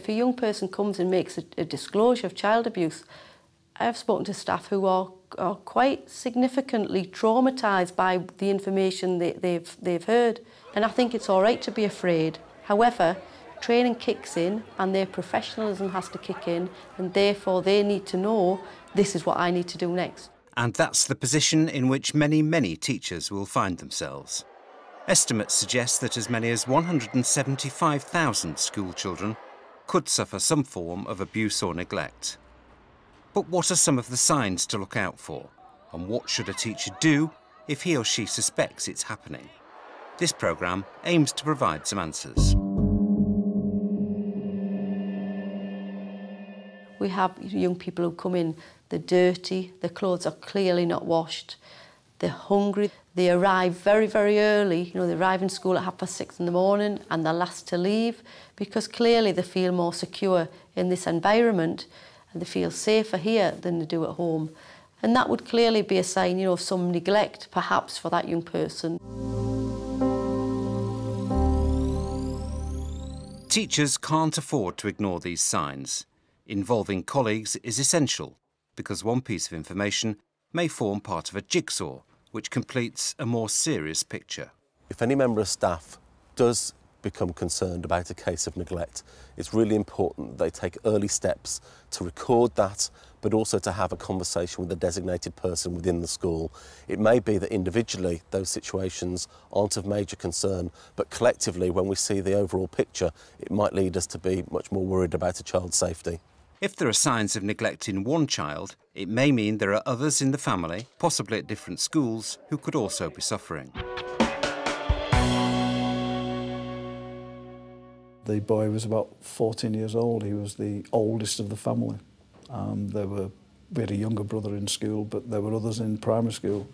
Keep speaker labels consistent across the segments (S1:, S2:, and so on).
S1: if a young person comes and makes a disclosure of child abuse, I've spoken to staff who are quite significantly traumatised by the information that they've heard. And I think it's all right to be afraid. However, training kicks in and their professionalism has to kick in, and therefore they need to know this is what I need to do next.
S2: And that's the position in which many teachers will find themselves. Estimates suggest that as many as 175,000 school children could suffer some form of abuse or neglect. But what are some of the signs to look out for? And what should a teacher do if he or she suspects it's happening? This programme aims to provide some answers.
S1: We have young people who come in, they're dirty, their clothes are clearly not washed, they're hungry, they arrive very, very early. You know, they arrive in school at 6:30 in the morning and they're last to leave because clearly they feel more secure in this environment and they feel safer here than they do at home. And that would clearly be a sign, you know, of some neglect, perhaps, for that young person.
S2: Teachers can't afford to ignore these signs. Involving colleagues is essential because one piece of information may form part of a jigsaw which completes a more serious picture.
S3: If any member of staff does become concerned about a case of neglect, it's really important that they take early steps to record that, but also to have a conversation with the designated person within the school. It may be that individually those situations aren't of major concern, but collectively, when we see the overall picture, it might lead us to be much more worried about a child's safety.
S2: If there are signs of neglect in one child, it may mean there are others in the family, possibly at different schools, who could also be suffering.
S4: The boy was about 14 years old. He was the oldest of the family. We had a younger brother in school, but there were others in primary school,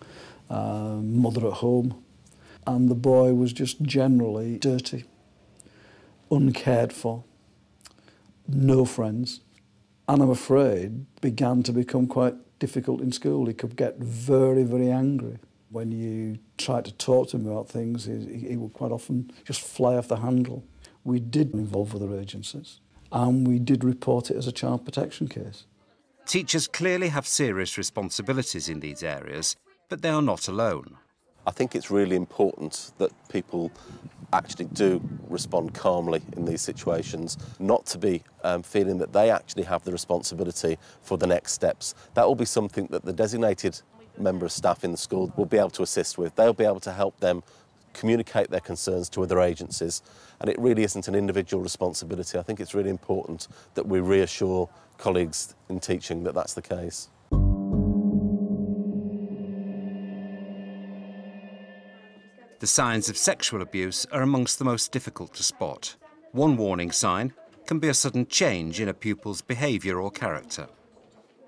S4: mother at home. And the boy was just generally dirty, uncared for, no friends. And I'm afraid began to become quite difficult in school. He could get very, very angry. When you tried to talk to him about things, he would quite often just fly off the handle. We did involve other agencies and we did report it as a child protection case.
S2: Teachers clearly have serious responsibilities in these areas, but they are not alone.
S3: I think it's really important that people actually do respond calmly in these situations, not to be feeling that they actually have the responsibility for the next steps. That will be something that the designated member of staff in the school will be able to assist with. They'll be able to help them communicate their concerns to other agencies, and it really isn't an individual responsibility. I think it's really important that we reassure colleagues in teaching that that's the case.
S2: The signs of sexual abuse are amongst the most difficult to spot. One warning sign can be a sudden change in a pupil's behaviour or character.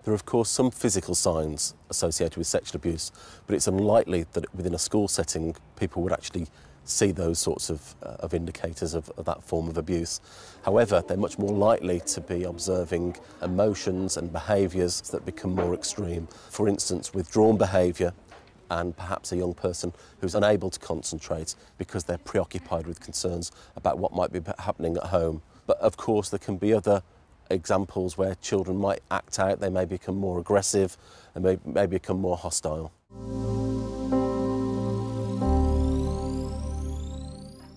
S3: There are, of course, some physical signs associated with sexual abuse, but it's unlikely that within a school setting people would actually see those sorts of indicators of that form of abuse. However, they're much more likely to be observing emotions and behaviours that become more extreme. For instance, withdrawn behaviour, and perhaps a young person who's unable to concentrate because they're preoccupied with concerns about what might be happening at home. But of course there can be other examples where children might act out, they may become more aggressive and may become more hostile.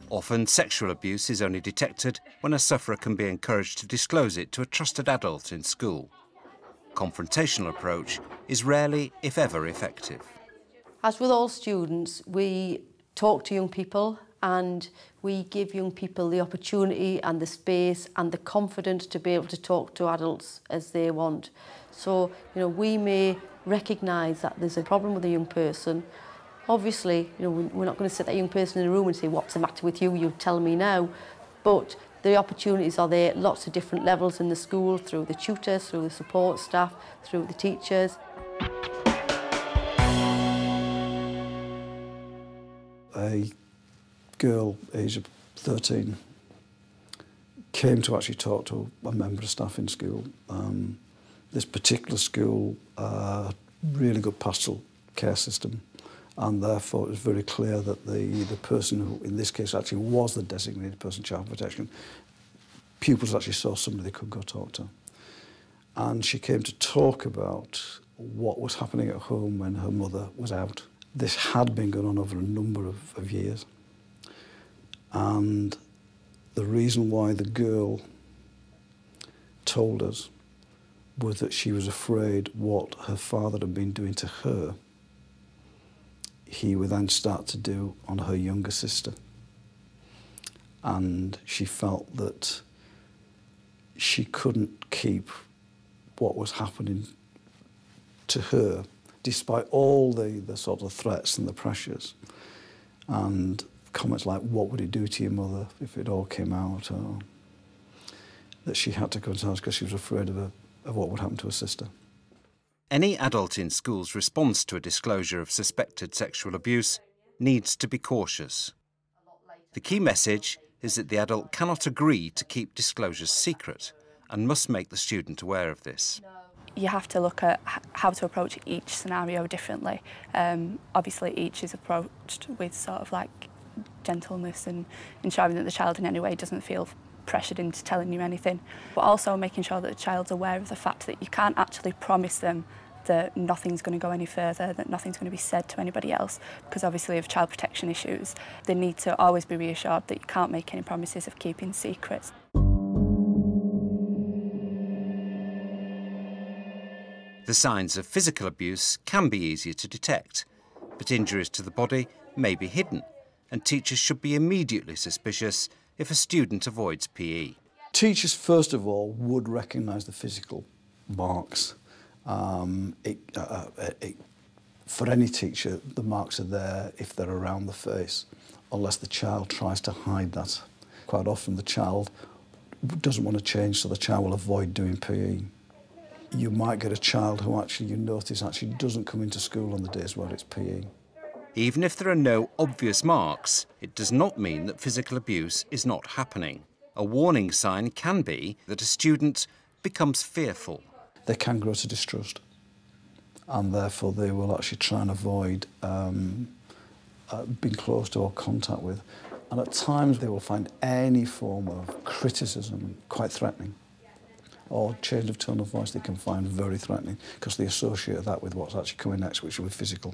S2: Often sexual abuse is only detected when a sufferer can be encouraged to disclose it to a trusted adult in school. Confrontational approach is rarely, if ever, effective.
S1: As with all students, we talk to young people and we give young people the opportunity and the space and the confidence to be able to talk to adults as they want. So, you know, we may recognise that there's a problem with a young person. Obviously, you know, we're not going to sit that young person in a room and say, what's the matter with you, you tell me now. But the opportunities are there at lots of different levels in the school, through the tutors, through the support staff, through the teachers.
S4: A girl, aged 13, came to actually talk to a member of staff in school. This particular school, really good pastoral care system, and therefore it was very clear that the person who, in this case, actually was the designated person, child protection, pupils actually saw somebody they could go talk to. And she came to talk about what was happening at home when her mother was out. This had been going on over a number of years. And the reason why the girl told us was that she was afraid what her father had been doing to her, he would then start to do on her younger sister. And she felt that she couldn't keep what was happening to her, despite all the sort of threats and the pressures. And comments like, what would it do to your mother if it all came out? Or that she had to go to house because she was afraid of what would happen to her sister.
S2: Any adult in school's response to a disclosure of suspected sexual abuse needs to be cautious. The key message is that the adult cannot agree to keep disclosures secret and must make the student aware of this.
S5: You have to look at how to approach each scenario differently. Obviously, each is approached with sort of like gentleness and ensuring that the child in any way doesn't feel pressured into telling you anything, but also making sure that the child's aware of the fact that you can't actually promise them that nothing's going to go any further, that nothing's going to be said to anybody else, because obviously of child protection issues, they need to always be reassured that you can't make any promises of keeping secrets.
S2: The signs of physical abuse can be easier to detect, but injuries to the body may be hidden, and teachers should be immediately suspicious if a student avoids PE.
S4: Teachers, first of all, would recognise the physical marks. For any teacher, the marks are there if they're around the face, unless the child tries to hide that. Quite often the child doesn't want to change, so the child will avoid doing PE. You might get a child who actually, you notice, actually doesn't come into school on the days where it's PE.
S2: Even if there are no obvious marks, it does not mean that physical abuse is not happening. A warning sign can be that a student becomes fearful.
S4: They can grow to distrust, and therefore they will actually try and avoid being close to or contact with. And at times they will find any form of criticism quite threatening, or change of tone of voice they can find very threatening, because they associate that with what's actually coming next, which will be physical.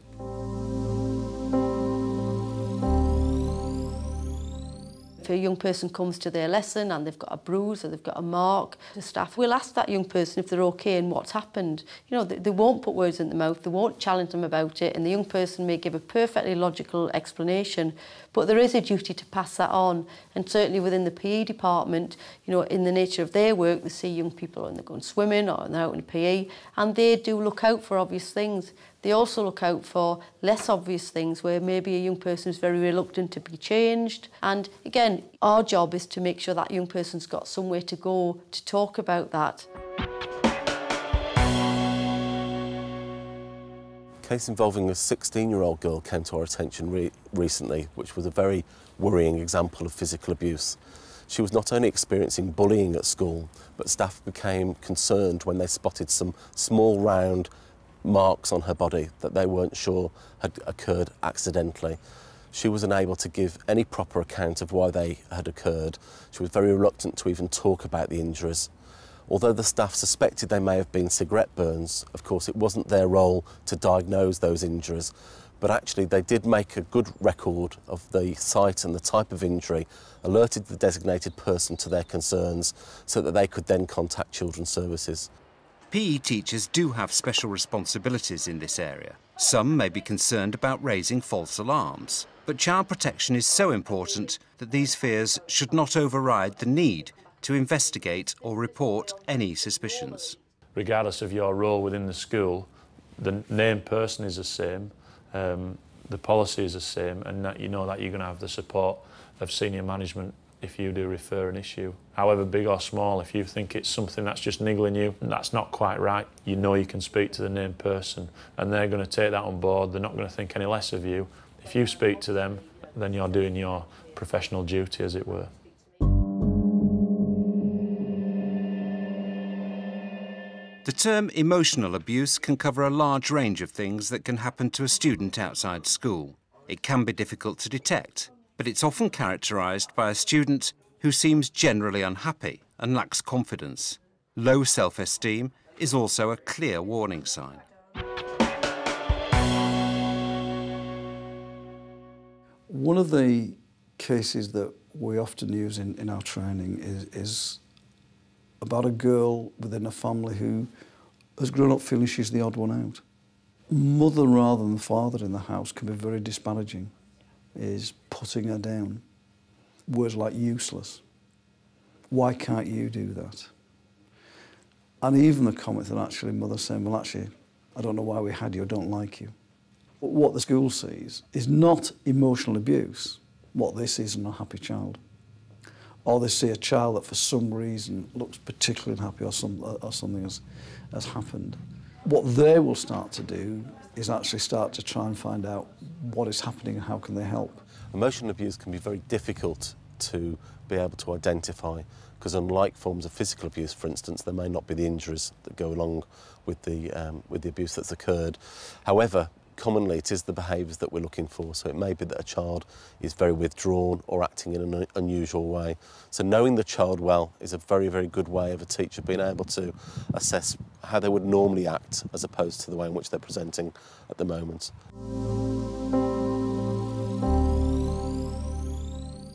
S1: If a young person comes to their lesson and they've got a bruise or they've got a mark, the staff will ask that young person if they're okay and what's happened. You know, they won't put words in the mouth, they won't challenge them about it, and the young person may give a perfectly logical explanation, but there is a duty to pass that on. And certainly within the PE department, you know, in the nature of their work, they see young people and they're going swimming or they're out in PE, and they do look out for obvious things. They also look out for less obvious things where maybe a young person is very reluctant to be changed. And again, our job is to make sure that young person's got somewhere to go to talk about that.
S3: A case involving a 16-year-old girl came to our attention recently, which was a very worrying example of physical abuse. She was not only experiencing bullying at school, but staff became concerned when they spotted some small round marks on her body that they weren't sure had occurred accidentally. She was unable to give any proper account of why they had occurred. She was very reluctant to even talk about the injuries. Although the staff suspected they may have been cigarette burns, of course it wasn't their role to diagnose those injuries, but actually they did make a good record of the site and the type of injury, alerted the designated person to their concerns so that they could then contact Children's Services.
S2: PE teachers do have special responsibilities in this area. Some may be concerned about raising false alarms, but child protection is so important that these fears should not override the need to investigate or report any suspicions.
S6: Regardless of your role within the school, the named person is the same, the policy is the same, and that you know that you're going to have the support of senior management if you do refer an issue. However big or small, if you think it's something that's just niggling you and that's not quite right, you know you can speak to the named person and they're going to take that on board. They're not going to think any less of you. If you speak to them, then you're doing your professional duty, as it were.
S2: The term emotional abuse can cover a large range of things that can happen to a student outside school. It can be difficult to detect, but it's often characterised by a student who seems generally unhappy and lacks confidence. Low self-esteem is also a clear warning sign.
S4: One of the cases that we often use in our training is about a girl within a family who has grown up feeling she's the odd one out. Mother rather than father in the house can be very disparaging, is putting her down. Words like useless. Why can't you do that? And even the comment that actually mother saying, well, actually, I don't know why we had you, I don't like you. But what the school sees is not emotional abuse. What they see is an unhappy child. Or they see a child that for some reason looks particularly unhappy or something has happened. What they will start to do is actually start to try and find out what is happening and how can they help.
S3: Emotional abuse can be very difficult to be able to identify because unlike forms of physical abuse, for instance, there may not be the injuries that go along with the abuse that's occurred. However, commonly it is the behaviours that we're looking for. So it may be that a child is very withdrawn or acting in an unusual way. So knowing the child well is a very, very good way of a teacher being able to assess how they would normally act as opposed to the way in which they're presenting at the moment.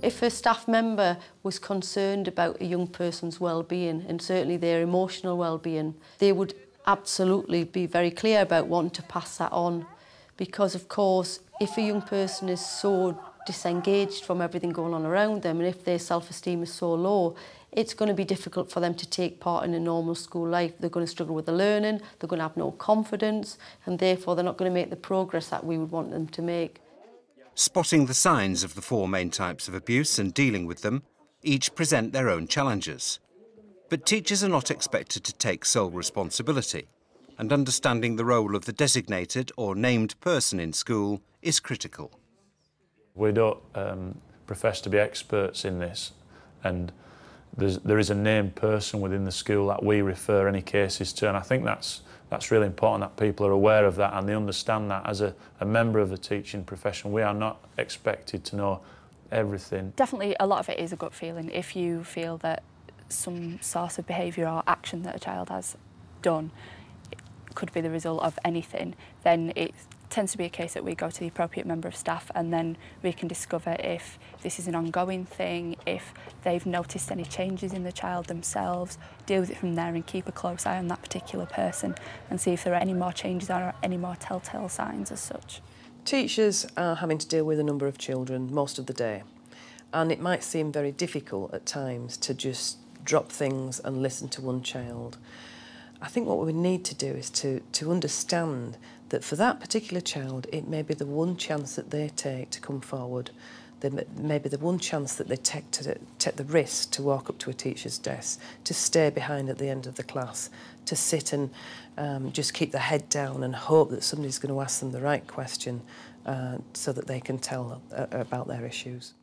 S1: If a staff member was concerned about a young person's well-being and certainly their emotional well-being, they would absolutely be very clear about wanting to pass that on. Because, of course, if a young person is so disengaged from everything going on around them and if their self-esteem is so low, it's going to be difficult for them to take part in a normal school life. They're going to struggle with the learning, they're going to have no confidence, and therefore they're not going to make the progress that we would want them to make.
S2: Spotting the signs of the four main types of abuse and dealing with them, each present their own challenges. But teachers are not expected to take sole responsibility, and understanding the role of the designated or named person in school is critical.
S6: We don't profess to be experts in this, and there is a named person within the school that we refer any cases to, and I think that's really important that people are aware of that and they understand that as a member of the teaching profession we are not expected to know everything.
S5: Definitely a lot of it is a gut feeling. If you feel that some sort of behaviour or action that a child has done could be the result of anything, then it tends to be a case that we go to the appropriate member of staff and then we can discover if this is an ongoing thing, if they've noticed any changes in the child themselves, deal with it from there and keep a close eye on that particular person and see if there are any more changes or any more telltale signs as such.
S7: Teachers are having to deal with a number of children most of the day, and it might seem very difficult at times to just drop things and listen to one child. I think what we need to do is to understand that for that particular child, it may be the one chance that they take to come forward. There may be the one chance that they take the risk to walk up to a teacher's desk, to stay behind at the end of the class, to sit and just keep their head down and hope that somebody's going to ask them the right question so that they can tell about their issues.